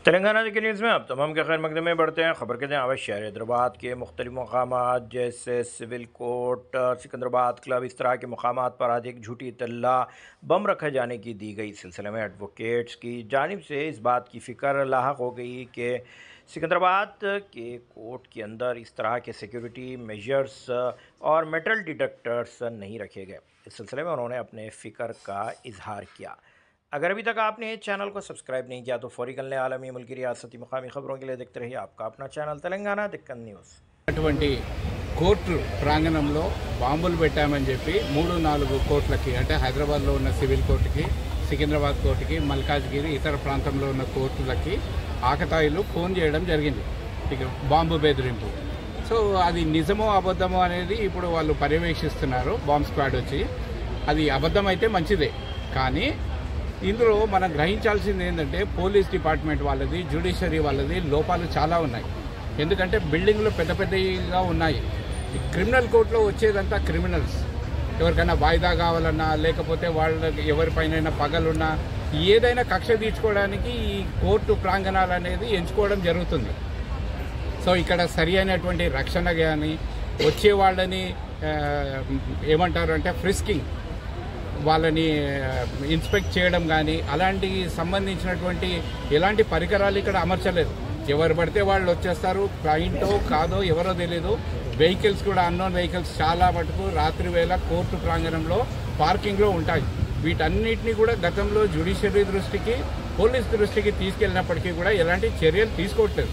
तेलंगाना के न्यूज़ में आप तमाम के खैर मकदम में बढ़ते हैं। खबर के हैं अवश्य शहर हैदराबाद के मुख्तलिफ मकामात जैसे सिविल कोर्ट, सिकंदराबाद क्लब, इस तरह के मकामात पर आज एक झूठी इत्तला बम रखे जाने की दी गई। सिलसिले में एडवोकेट्स की जानिब से इस बात की फ़िक्र लाहक हो गई कि सिकंदराबाद के कोर्ट के अंदर इस तरह के सिक्योरिटी मेजर्स और मेटल डिटेक्टर्स नहीं रखे गए। इस सिलसिले में उन्होंने अपने फ़िक्र का इजहार किया। अगर अभी तक आपने इस चैनल को सब्सक्राइब नहीं किया तो फौरी कर लें। आलमी, मुल्की, रियासती, मकामी खबरों के लिए देखते रहिए आपका अपना ఛానల్ తెలంగాణ దిక్కన్ న్యూస్। అటువంటి కోర్టు ప్రాంగణంలో బాంబులు పెట్టామని చెప్పి 3-4 కోర్టులకి, అంటే హైదరాబాద్లో ఉన్న సివిల్ కోర్టుకి, సికింద్రాబాద్ కోర్టుకి, మల్కాజ్గిరి ఇతర ప్రాంతంలో ఉన్న కోర్టులకి ఆకతాయిలు ఫోన్ చేయడం జరిగింది, ఇక బాంబు బెదిరింపు. సో అది నిజమో అబద్ధమో అనేది ఇప్పుడు వాళ్ళు పర్యవేక్షిస్తున్నారు, బాంబ్ స్క్వాడ్ వచ్చి. అది అబద్ధం అయితే మంచిదే, కానీ ఇందులో మనం గ్రహించాల్సింది ఏంటంటే పోలీస్ డిపార్ట్మెంట్ వాళ్ళది, జ్యుడిషియరీ వాళ్ళది లోపాలు చాలా ఉన్నాయి. ఎందుకంటే బిల్డింగ్లు పెద్ద పెద్దగా ఉన్నాయి. క్రిమినల్ కోర్టులో వచ్చేదంతా క్రిమినల్స్. ఎవరికైనా వాయిదా కావాలన్నా, లేకపోతే వాళ్ళకి ఎవరిపైన పగలున్నా, ఏదైనా కక్ష తీర్చుకోవడానికి ఈ కోర్టు ప్రాంగణాలు అనేది ఎంచుకోవడం జరుగుతుంది. సో ఇక్కడ సరి అయినటువంటి రక్షణ కానీ, వచ్చే వాళ్ళని ఏమంటారు అంటే ఫ్రిస్కింగ్, వాళ్ళని ఇన్స్పెక్ట్ చేయడం కానీ అలాంటి సంబంధించినటువంటి ఎలాంటి పరికరాలు ఇక్కడ అమర్చలేదు. ఎవరు పడితే వాళ్ళు వచ్చేస్తారు, క్లయింటో కాదో ఎవరో తెలియదు. వెహికల్స్ కూడా అన్నోన్ వెహికల్స్ చాలా మటుకు రాత్రి వేళ కోర్టు ప్రాంగణంలో పార్కింగ్లో ఉంటాయి. వీటన్నిటినీ కూడా గతంలో జ్యుడిషియరీ దృష్టికి, పోలీస్ దృష్టికి తీసుకెళ్ళినప్పటికీ కూడా ఎలాంటి చర్యలు తీసుకోవట్లేదు.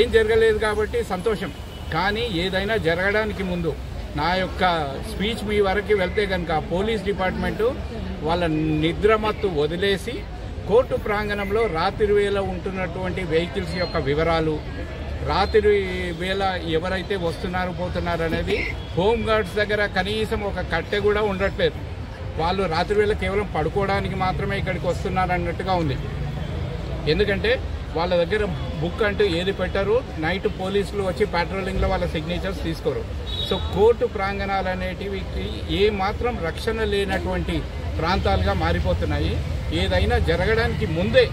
ఏం జరగలేదు కాబట్టి సంతోషం, కానీ ఏదైనా జరగడానికి ముందు నా యొక్క స్పీచ్ మీ వరకు వెళ్తే కనుక పోలీస్ డిపార్ట్మెంటు వాళ్ళ నిద్రమత్తు వదిలేసి కోర్టు ప్రాంగణంలో రాత్రి వేళ ఉంటున్నటువంటి వెహికల్స్ యొక్క వివరాలు, రాత్రి వేళ ఎవరైతే వస్తున్నారు పోతున్నారు అనేది హోమ్ గార్డ్స్ దగ్గర కనీసం ఒక కట్టె కూడా ఉండట్లేదు. వాళ్ళు రాత్రి వేళ కేవలం పడుకోవడానికి మాత్రమే ఇక్కడికి వస్తున్నారు అన్నట్టుగా ఉంది. ఎందుకంటే వాళ్ళ దగ్గర బుక్ అంటూ ఏది పెట్టరు. నైట్ పోలీసులు వచ్చి పెట్రోలింగ్లో వాళ్ళ సిగ్నేచర్స్ తీసుకోరు. సో కోర్టు ప్రాంగణాలు అనేటివి ఏ మాత్రం రక్షణ లేనటువంటి ప్రాంతాలుగా మారిపోతున్నాయి. ఏదైనా జరగడానికి ముందే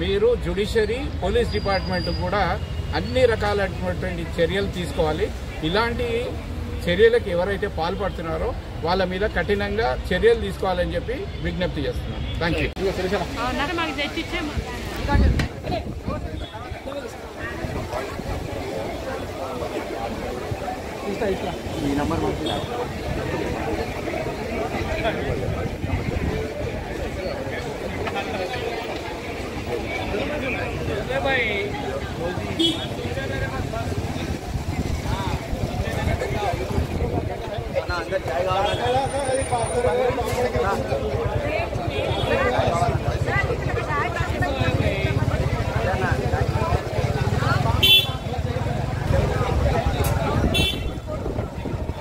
మీరు జ్యుడిషియరీ, పోలీస్ డిపార్ట్మెంట్ కూడా అన్ని రకాలైనటువంటి చర్యలు తీసుకోవాలి. ఇలాంటి చర్యలకు ఎవరైతే పాల్పడుతున్నారో వాళ్ళ మీద కఠినంగా చర్యలు తీసుకోవాలని చెప్పి విజ్ఞప్తి చేస్తున్నాను. Thank you. ఈ నంబర్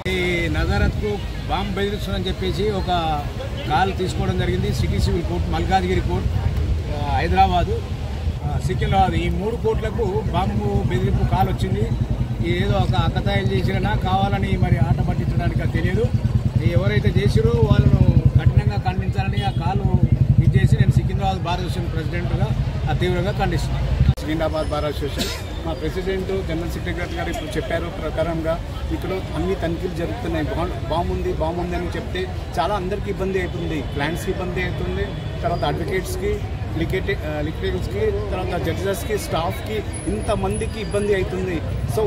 ఈ నజరత్కు బాంబు బెదిరిస్తుందని చెప్పేసి ఒక కాల్ తీసుకోవడం జరిగింది. City civil court, Malkajgiri court, Hyderabad, Secunderabad, ఈ 3 కోర్టులకు బాంబు బెదిరింపు కాల్ వచ్చింది. ఏదో ఒక అక్కతాయిలు చేసినా కావాలని మరి ఆట పట్టించడానికి తెలియదు. ఎవరైతే చేసిరో వాళ్ళను కఠినంగా ఖండించాలని ఆ కాలు ఇచ్చేసి నేను సికింద్రాబాద్ బార్ అసోసియేషన్ ప్రెసిడెంట్గా తీవ్రంగా ఖండిస్తున్నాను. సికింద్రాబాద్ బార్ అసోసియేషన్ మా ప్రెసిడెంట్, జనరల్ సెక్రటరీ గారు ఇప్పుడు చెప్పారు ప్రకారంగా ఇక్కడ అన్ని తనిఖీలు జరుగుతున్నాయి. బాంబు ఉంది అని చెప్తే చాలా అందరికీ ఇబ్బంది అవుతుంది. క్లయింట్స్కి ఇబ్బంది అవుతుంది, తర్వాత అడ్వకేట్స్కి, లిటిగేటర్స్కి, తర్వాత జడ్జెస్కి, స్టాఫ్కి, ఇంతమందికి ఇబ్బంది అవుతుంది. సో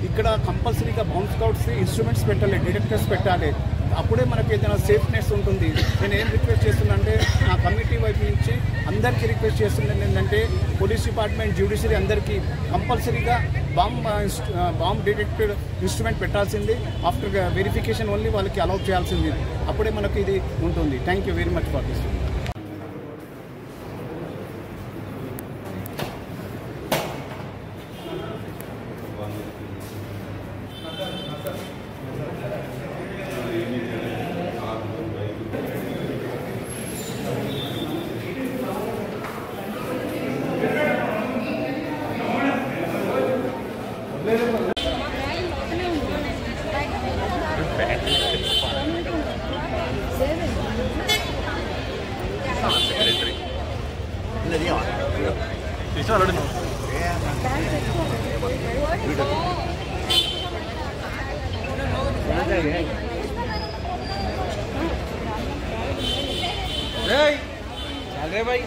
ఇక్కడ కంపల్సరీగా బాంబ్ స్కౌట్స్ ఇన్స్ట్రుమెంట్స్ పెట్టాలి, డిటెక్టర్స్ పెట్టాలి. అప్పుడే మనకి ఏదైనా సేఫ్నెస్ ఉంటుంది. నేను ఏం రిక్వెస్ట్ చేస్తున్నా అంటే నా కమిటీ వైపు నుంచి అందరికీ రిక్వెస్ట్ చేస్తున్నాను ఏంటంటే పోలీస్ డిపార్ట్మెంట్, జ్యుడిషియరీ అందరికీ కంపల్సరీగా బాంబ్ డిటెక్టెడ్ ఇన్స్ట్రుమెంట్ పెట్టాల్సింది. ఆఫ్టర్ వెరిఫికేషన్ ఓన్లీ వాళ్ళకి అలౌ చేయాల్సింది. అప్పుడే మనకి ఇది ఉంటుంది. Thank you very much for this. चल रहे भाई